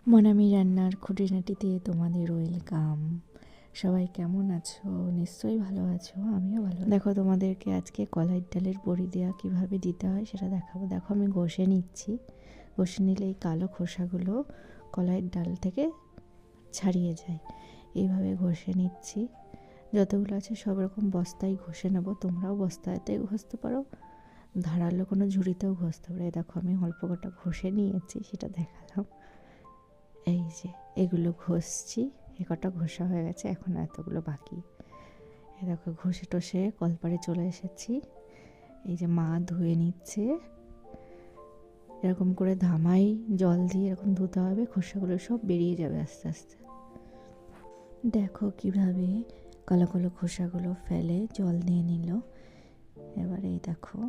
মনামি রান্নার খুঁটিনাটিতে তোমাদের ওয়েলকাম। সবাই কেমন আছো? নিশ্চয়ই ভালো আছো, আমিও ভালো। দেখো, তোমাদেরকে আজকে কলাইয়ের ডালের বড়ি দেওয়া কীভাবে দিতে হয় সেটা দেখাবো। দেখো, আমি ঘষে নিচ্ছি। ঘষে নিলে এই কালো খোসাগুলো কলাইয়ের ডাল থেকে ছাড়িয়ে যায়। এইভাবে ঘষে নিচ্ছি। যতগুলো আছে সব রকম বস্তায় ঘষে নেবো। তোমরাও বস্তাতে ঘষতে পারো, ধারালো কোনো ঝুড়িতেও ঘষতে পারো। দেখো, আমি অল্প কটা ঘষে নিয়েছি, সেটা দেখালাম। এই যে এগুলো ঘষছি, এ কটা ঘষা হয়ে গেছে, এখন এতগুলো বাকি। এ দেখো, ঘষে টষে কলপারে চলে এসেছি। এই যে মা ধুয়ে নিচ্ছে, এরকম করে ধামাই জল দিয়ে এরকম ধুতে হবে, খোসাগুলো সব বেরিয়ে যাবে আস্তে আস্তে। দেখো কিভাবে কালো কালো খোসাগুলো ফেলে জল দিয়ে নিল। এবারে এই দেখো,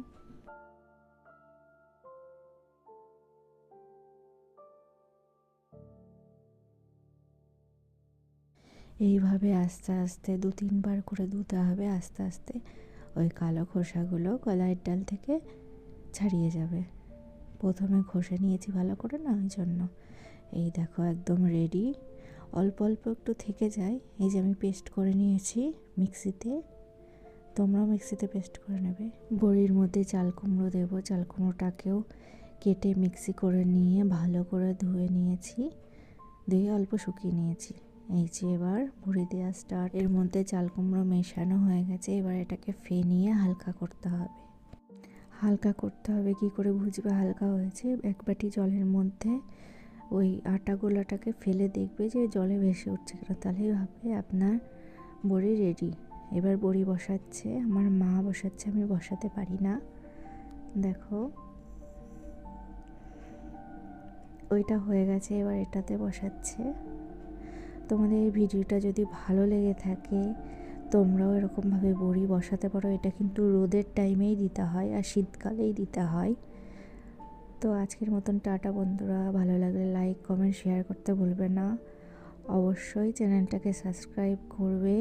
এইভাবে আস্তে আস্তে 2-3 বার করে ধুতে হবে। আস্তে আস্তে ওই কালো খোসাগুলো কলাইয়ের ডাল থেকে ছাড়িয়ে যাবে। প্রথমে ঘষে নিয়েছি ভালো করে, না ওই জন্য। এই দেখো একদম রেডি। অল্প অল্প একটু থেকে যায়। এই যে আমি পেস্ট করে নিয়েছি মিক্সিতে, তোমরাও মিক্সিতে পেস্ট করে নেবে। বড়ির মধ্যে চাল কুমড়ো দেবো। চাল কুমড়োটাকেও কেটে মিক্সি করে নিয়ে ভালো করে ধুয়ে নিয়েছি, ধুয়ে অল্প শুকিয়ে নিয়েছি। এই যে এবার বড়ি দেওয়া স্টার্ট। এর মধ্যে চাল কুমড়ো মেশানো হয়ে গেছে। এবার এটাকে ফেনিয়ে হালকা করতে হবে। হালকা করতে হবে কি করে বুঝবে হালকা হয়েছে? এক বাটি জলের মধ্যে ওই আটা গোলাটাকে ফেলে দেখবে যে জলে ভেসে উঠছে কিনা, তাহলেই ভাববে আপনার বড়ি রেডি। এবার বড়ি বসাচ্ছে, আমার মা বসাচ্ছে, আমি বসাতে পারি না। দেখো, ওইটা হয়ে গেছে, এবার এটাতে বসাচ্ছে। তোমাদের এই ভিডিওটা যদি ভালো লেগে থাকে, তোমরাও এরকমভাবে বড়ি বসাতে পারো। এটা কিন্তু রোদের টাইমেই দিতে হয় আর শীতকালেই দিতে হয়। তো আজকের মতন টাটা বন্ধুরা। ভালো লাগলে লাইক কমেন্ট শেয়ার করতে ভুলবে না। অবশ্যই চ্যানেলটাকে সাবস্ক্রাইব করবে।